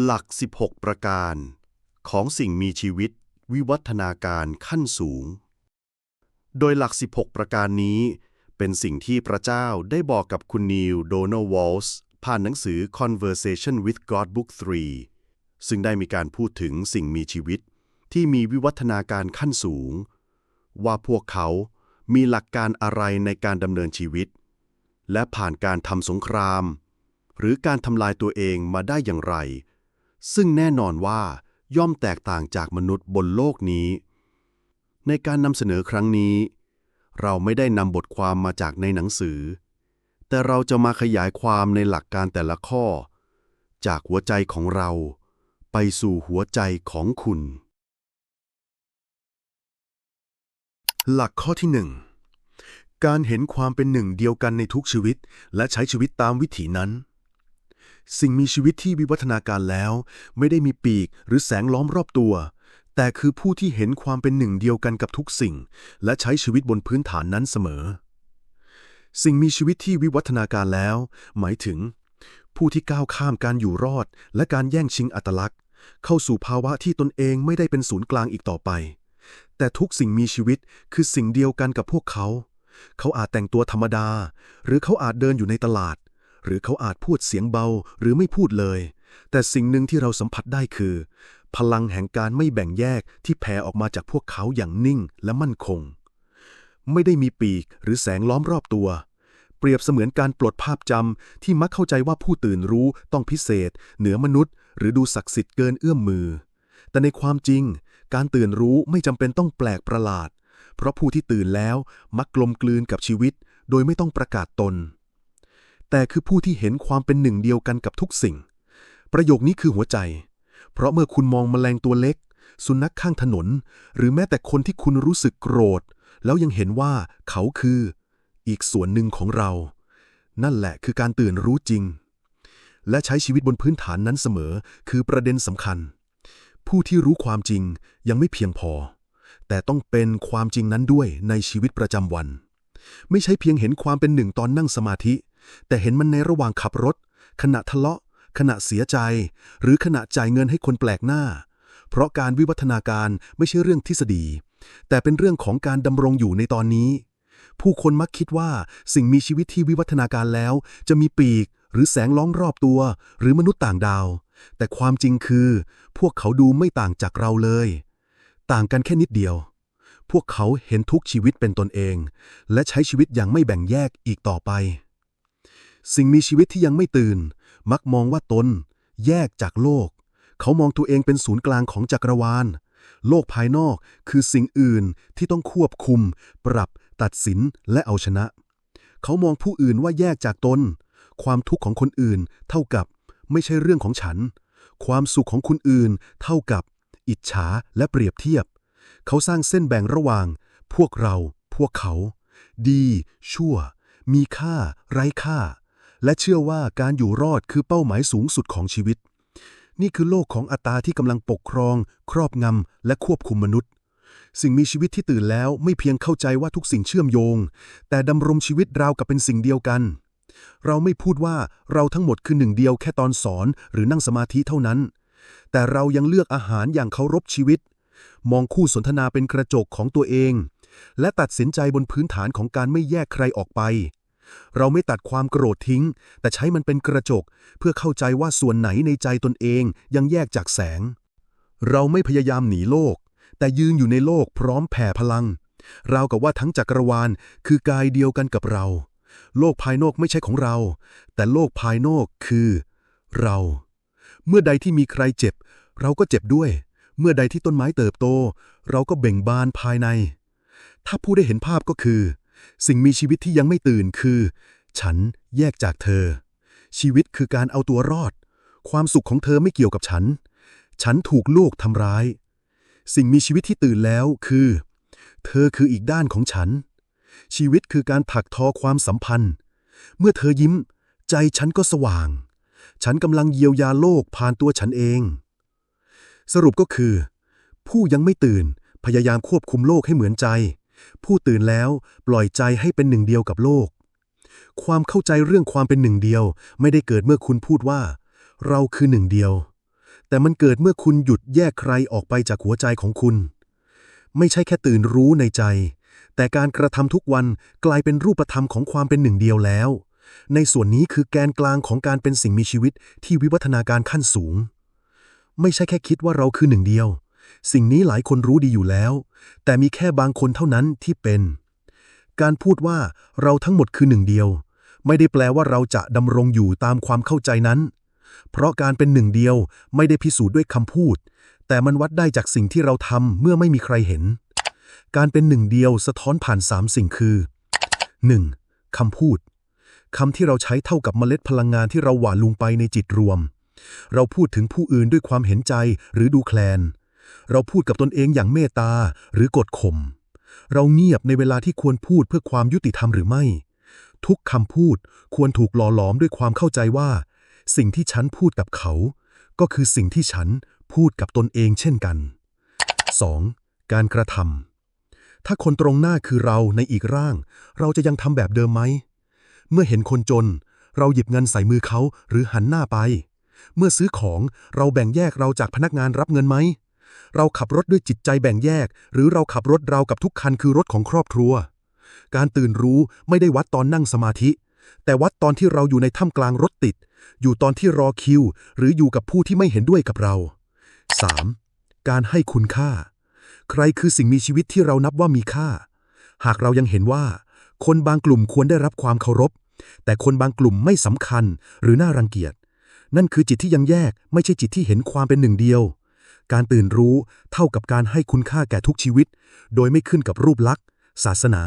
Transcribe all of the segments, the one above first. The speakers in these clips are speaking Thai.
หลัก16ประการของสิ่งมีชีวิตวิวัฒนาการขั้นสูงโดยหลัก16ประการนี้เป็นสิ่งที่พระเจ้าได้บอกกับคุณนีล โดนัลด์ วอลส์ผ่านหนังสือ Conversation with God Book 3 ซึ่งได้มีการพูดถึงสิ่งมีชีวิตที่มีวิวัฒนาการขั้นสูงว่าพวกเขามีหลักการอะไรในการดำเนินชีวิตและผ่านการทำสงครามหรือการทำลายตัวเองมาได้อย่างไรซึ่งแน่นอนว่าย่อมแตกต่างจากมนุษย์บนโลกนี้ในการนำเสนอครั้งนี้เราไม่ได้นำบทความมาจากในหนังสือแต่เราจะมาขยายความในหลักการแต่ละข้อจากหัวใจของเราไปสู่หัวใจของคุณหลักข้อที่1การเห็นความเป็นหนึ่งเดียวกันในทุกชีวิตและใช้ชีวิตตามวิถีนั้นสิ่งมีชีวิตที่วิวัฒนาการแล้วไม่ได้มีปีกหรือแสงล้อมรอบตัวแต่คือผู้ที่เห็นความเป็นหนึ่งเดียวกันกับทุกสิ่งและใช้ชีวิตบนพื้นฐานนั้นเสมอสิ่งมีชีวิตที่วิวัฒนาการแล้วหมายถึงผู้ที่ก้าวข้ามการอยู่รอดและการแย่งชิงอัตลักษณ์เข้าสู่ภาวะที่ตนเองไม่ได้เป็นศูนย์กลางอีกต่อไปแต่ทุกสิ่งมีชีวิตคือสิ่งเดียวกันกับพวกเขาอาจแต่งตัวธรรมดาหรือเขาอาจเดินอยู่ในตลาดหรือเขาอาจพูดเสียงเบาหรือไม่พูดเลยแต่สิ่งหนึ่งที่เราสัมผัสได้คือพลังแห่งการไม่แบ่งแยกที่แผ่ออกมาจากพวกเขาอย่างนิ่งและมั่นคงไม่ได้มีปีกหรือแสงล้อมรอบตัวเปรียบเสมือนการปลดภาพจำที่มักเข้าใจว่าผู้ตื่นรู้ต้องพิเศษเหนือมนุษย์หรือดูศักดิ์สิทธิ์เกินเอื้อมมือแต่ในความจริงการตื่นรู้ไม่จำเป็นต้องแปลกประหลาดเพราะผู้ที่ตื่นแล้วมักกลมกลืนกับชีวิตโดยไม่ต้องประกาศตนแต่คือผู้ที่เห็นความเป็นหนึ่งเดียวกันกับทุกสิ่งประโยคนี้คือหัวใจเพราะเมื่อคุณมองแมลงตัวเล็กสุนัขข้างถนนหรือแม้แต่คนที่คุณรู้สึกโกรธแล้วยังเห็นว่าเขาคืออีกส่วนหนึ่งของเรานั่นแหละคือการตื่นรู้จริงและใช้ชีวิตบนพื้นฐานนั้นเสมอคือประเด็นสำคัญผู้ที่รู้ความจริงยังไม่เพียงพอแต่ต้องเป็นความจริงนั้นด้วยในชีวิตประจำวันไม่ใช่เพียงเห็นความเป็นหนึ่งตอนนั่งสมาธิแต่เห็นมันในระหว่างขับรถขณะทะเลาะขณะเสียใจหรือขณะจ่ายเงินให้คนแปลกหน้าเพราะการวิวัฒนาการไม่ใช่เรื่องทฤษฎีแต่เป็นเรื่องของการดำรงอยู่ในตอนนี้ผู้คนมักคิดว่าสิ่งมีชีวิตที่วิวัฒนาการแล้วจะมีปีกหรือแสงล้อมรอบตัวหรือมนุษย์ต่างดาวแต่ความจริงคือพวกเขาดูไม่ต่างจากเราเลยต่างกันแค่นิดเดียวพวกเขาเห็นทุกชีวิตเป็นตนเองและใช้ชีวิตอย่างไม่แบ่งแยกอีกต่อไปสิ่งมีชีวิตที่ยังไม่ตื่นมักมองว่าตนแยกจากโลกเขามองตัวเองเป็นศูนย์กลางของจักรวาลโลกภายนอกคือสิ่งอื่นที่ต้องควบคุมปรับตัดสินและเอาชนะเขามองผู้อื่นว่าแยกจากตนความทุกข์ของคนอื่นเท่ากับไม่ใช่เรื่องของฉันความสุขของคนอื่นเท่ากับอิจฉาและเปรียบเทียบเขาสร้างเส้นแบ่งระหว่างพวกเราพวกเขาดีชั่วมีค่าไร้ค่าและเชื่อว่าการอยู่รอดคือเป้าหมายสูงสุดของชีวิตนี่คือโลกของอัตตาที่กำลังปกครองครอบงำและควบคุมมนุษย์สิ่งมีชีวิตที่ตื่นแล้วไม่เพียงเข้าใจว่าทุกสิ่งเชื่อมโยงแต่ดำรงชีวิตราวกับเป็นสิ่งเดียวกันเราไม่พูดว่าเราทั้งหมดคือหนึ่งเดียวแค่ตอนสอนหรือนั่งสมาธิเท่านั้นแต่เรายังเลือกอาหารอย่างเคารพชีวิตมองคู่สนทนาเป็นกระจกของตัวเองและตัดสินใจบนพื้นฐานของการไม่แยกใครออกไปเราไม่ตัดความโกรธทิ้งแต่ใช้มันเป็นกระจกเพื่อเข้าใจว่าส่วนไหนในใจตนเองยังแยกจากแสงเราไม่พยายามหนีโลกแต่ยืนอยู่ในโลกพร้อมแผ่พลังราวกับว่าทั้งจักรวาลคือกายเดียวกันกับเราโลกภายนอกไม่ใช่ของเราแต่โลกภายนอกคือเราเมื่อใดที่มีใครเจ็บเราก็เจ็บด้วยเมื่อใดที่ต้นไม้เติบโตเราก็เบ่งบานภายในถ้าผู้ได้เห็นภาพก็คือสิ่งมีชีวิตที่ยังไม่ตื่นคือฉันแยกจากเธอชีวิตคือการเอาตัวรอดความสุขของเธอไม่เกี่ยวกับฉันถูกโลกทำร้ายสิ่งมีชีวิตที่ตื่นแล้วคือเธอคืออีกด้านของฉันชีวิตคือการถักทอความสัมพันธ์เมื่อเธอยิ้มใจฉันก็สว่างฉันกำลังเยียวยาโลกผ่านตัวฉันเองสรุปก็คือผู้ยังไม่ตื่นพยายามควบคุมโลกให้เหมือนใจผู้ตื่นแล้วปล่อยใจให้เป็นหนึ่งเดียวกับโลกความเข้าใจเรื่องความเป็นหนึ่งเดียวไม่ได้เกิดเมื่อคุณพูดว่าเราคือหนึ่งเดียว แต่มันเกิดเมื่อคุณหยุดแยกใครออกไปจากหัวใจของคุณไม่ใช่แค่ตื่นรู้ในใจแต่การกระทำทุกวันกลายเป็นรูปธรรมของความเป็นหนึ่งเดียวแล้วในส่วนนี้คือแกนกลางของการเป็นสิ่งมีชีวิตที่วิวัฒนาการขั้นสูงไม่ใช่แค่คิดว่าเราคือหนึ่งเดียวสิ่งนี้หลายคนรู้ดีอยู่แล้วแต่มีแค่บางคนเท่านั้นที่เป็นการพูดว่าเราทั้งหมดคือหนึ่งเดียวไม่ได้แปลว่าเราจะดำรงอยู่ตามความเข้าใจนั้นเพราะการเป็นหนึ่งเดียวไม่ได้พิสูจน์ด้วยคำพูดแต่มันวัดได้จากสิ่งที่เราทำเมื่อไม่มีใครเห็นการเป็นหนึ่งเดียวสะท้อนผ่าน3สิ่งคือ 1. คำพูดคำที่เราใช้เท่ากับเมล็ดพลังงานที่เราหว่านลงไปในจิตรวมเราพูดถึงผู้อื่นด้วยความเห็นใจหรือดูแคลนเราพูดกับตนเองอย่างเมตตาหรือกดข่มเราเงียบในเวลาที่ควรพูดเพื่อความยุติธรรมหรือไม่ทุกคำพูดควรถูกหล่อหลอมด้วยความเข้าใจว่าสิ่งที่ฉันพูดกับเขาก็คือสิ่งที่ฉันพูดกับตนเองเช่นกัน 2. การกระทำถ้าคนตรงหน้าคือเราในอีกร่างเราจะยังทำแบบเดิมไหมเมื่อเห็นคนจนเราหยิบเงินใส่มือเขาหรือหันหน้าไปเมื่อซื้อของเราแบ่งแยกเราจากพนักงานรับเงินไหมเราขับรถด้วยจิตใจแบ่งแยกหรือเราขับรถเรากับทุกคันคือรถของครอบครัวการตื่นรู้ไม่ได้วัดตอนนั่งสมาธิแต่วัดตอนที่เราอยู่ในท่ามกลางรถติดอยู่ตอนที่รอคิวหรืออยู่กับผู้ที่ไม่เห็นด้วยกับเรา 3. การให้คุณค่าใครคือสิ่งมีชีวิตที่เรานับว่ามีค่าหากเรายังเห็นว่าคนบางกลุ่มควรได้รับความเคารพแต่คนบางกลุ่มไม่สำคัญหรือน่ารังเกียจนั่นคือจิตที่ยังแยกไม่ใช่จิตที่เห็นความเป็นหนึ่งเดียวการตื่นรู้เท่ากับการให้คุณค่าแก่ทุกชีวิตโดยไม่ขึ้นกับรูปลักษณ์ศาสนา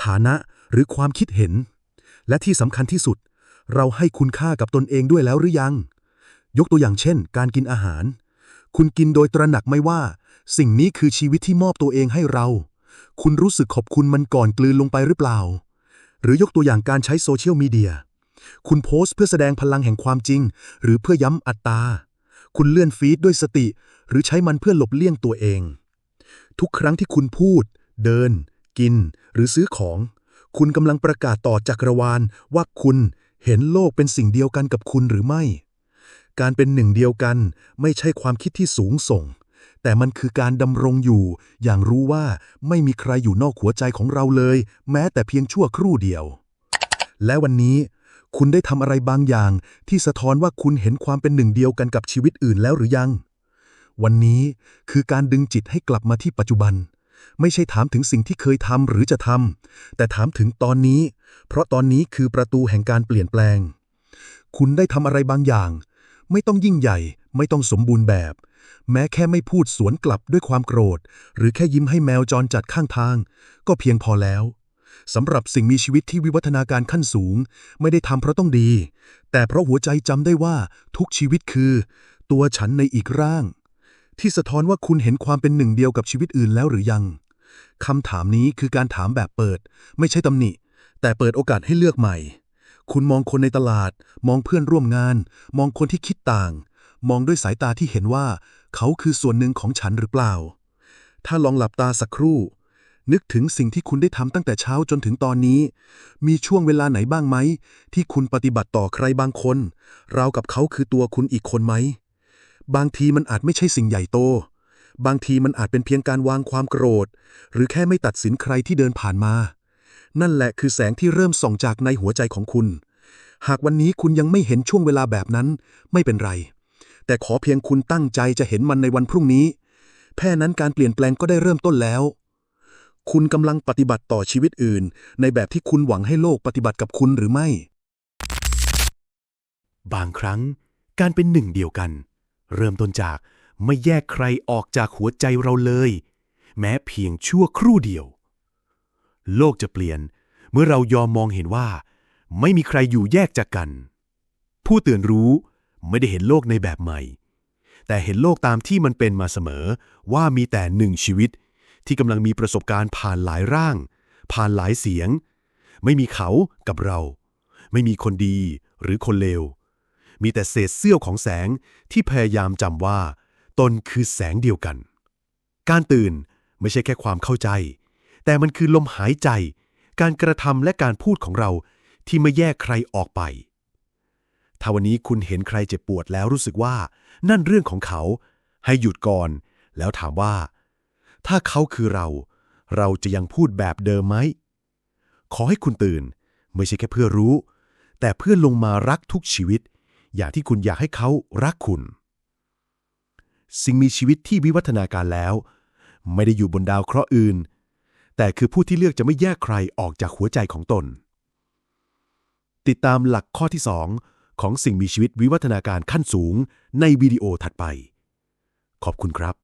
ฐานะหรือความคิดเห็นและที่สำคัญที่สุดเราให้คุณค่ากับตนเองด้วยแล้วหรือยังยกตัวอย่างเช่นการกินอาหารคุณกินโดยตระหนักไหมว่าสิ่งนี้คือชีวิตที่มอบตัวเองให้เราคุณรู้สึกขอบคุณมันก่อนกลืนลงไปหรือเปล่าหรือยกตัวอย่างการใช้โซเชียลมีเดียคุณโพสต์เพื่อแสดงพลังแห่งความจริงหรือเพื่อย้ำอัตตาคุณเลื่อนฟีดด้วยสติหรือใช้มันเพื่อหลบเลี่ยงตัวเองทุกครั้งที่คุณพูดเดินกินหรือซื้อของคุณกำลังประกาศต่อจักรวาลว่าคุณเห็นโลกเป็นสิ่งเดียวกันกับคุณหรือไม่การเป็นหนึ่งเดียวกันไม่ใช่ความคิดที่สูงส่งแต่มันคือการดำรงอยู่อย่างรู้ว่าไม่มีใครอยู่นอกหัวใจของเราเลยแม้แต่เพียงชั่วครู่เดียวและวันนี้คุณได้ทำอะไรบางอย่างที่สะท้อนว่าคุณเห็นความเป็นหนึ่งเดียวกันกับชีวิตอื่นแล้วหรือยังวันนี้คือการดึงจิตให้กลับมาที่ปัจจุบันไม่ใช่ถามถึงสิ่งที่เคยทำหรือจะทำแต่ถามถึงตอนนี้เพราะตอนนี้คือประตูแห่งการเปลี่ยนแปลงคุณได้ทำอะไรบางอย่างไม่ต้องยิ่งใหญ่ไม่ต้องสมบูรณ์แบบแม้แค่ไม่พูดสวนกลับด้วยความโกรธหรือแค่ยิ้มให้แมวจรจัดข้างทางก็เพียงพอแล้วสำหรับสิ่งมีชีวิตที่วิวัฒนาการขั้นสูงไม่ได้ทำเพราะต้องดีแต่เพราะหัวใจจำได้ว่าทุกชีวิตคือตัวฉันในอีกร่างที่สะท้อนว่าคุณเห็นความเป็นหนึ่งเดียวกับชีวิตอื่นแล้วหรือยังคำถามนี้คือการถามแบบเปิดไม่ใช่ตำหนิแต่เปิดโอกาสให้เลือกใหม่คุณมองคนในตลาดมองเพื่อนร่วมงานมองคนที่คิดต่างมองด้วยสายตาที่เห็นว่าเขาคือส่วนหนึ่งของฉันหรือเปล่าถ้าลองหลับตาสักครู่นึกถึงสิ่งที่คุณได้ทำตั้งแต่เช้าจนถึงตอนนี้มีช่วงเวลาไหนบ้างไหมที่คุณปฏิบัติต่อใครบางคนราวกับเขาคือตัวคุณอีกคนไหมบางทีมันอาจไม่ใช่สิ่งใหญ่โตบางทีมันอาจเป็นเพียงการวางความโกรธหรือแค่ไม่ตัดสินใครที่เดินผ่านมานั่นแหละคือแสงที่เริ่มส่องจากในหัวใจของคุณหากวันนี้คุณยังไม่เห็นช่วงเวลาแบบนั้นไม่เป็นไรแต่ขอเพียงคุณตั้งใจจะเห็นมันในวันพรุ่งนี้แค่นั้นการเปลี่ยนแปลงก็ได้เริ่มต้นแล้วคุณกำลังปฏิบัติต่อชีวิตอื่นในแบบที่คุณหวังให้โลกปฏิบัติกับคุณหรือไม่บางครั้งการเป็นหนึ่งเดียวกันเริ่มต้นจากไม่แยกใครออกจากหัวใจเราเลยแม้เพียงชั่วครู่เดียวโลกจะเปลี่ยนเมื่อเรายอมมองเห็นว่าไม่มีใครอยู่แยกจากกันผู้ตื่นรู้ไม่ได้เห็นโลกในแบบใหม่แต่เห็นโลกตามที่มันเป็นมาเสมอว่ามีแต่หนึ่งชีวิตที่กำลังมีประสบการณ์ผ่านหลายร่างผ่านหลายเสียงไม่มีเขากับเราไม่มีคนดีหรือคนเลวมีแต่เศษเสี้ยวของแสงที่พยายามจำว่าตนคือแสงเดียวกันการตื่นไม่ใช่แค่ความเข้าใจแต่มันคือลมหายใจการกระทำและการพูดของเราที่ไม่แยกใครออกไป ถ้าวันนี้คุณเห็นใครเจ็บปวดแล้วรู้สึกว่านั่นเรื่องของเขา ให้หยุดก่อน แล้วถามว่า ถ้าเขาคือเรา เราจะยังพูดแบบเดิมไหม ขอให้คุณตื่น ไม่ใช่แค่เพื่อรู้ แต่เพื่อลงมารักทุกชีวิต อย่างที่คุณอยากให้เขารักคุณ สิ่งมีชีวิตที่วิวัฒนาการแล้ว ไม่ได้อยู่บนดาวเคราะห์อื่น แต่คือผู้ที่เลือกจะไม่แยกใครออกจากหัวใจของตน ติดตามหลักข้อที่ 2 ของสิ่งมีชีวิตวิวัฒนาการขั้นสูงในวิดีโอถัดไป ขอบคุณครับ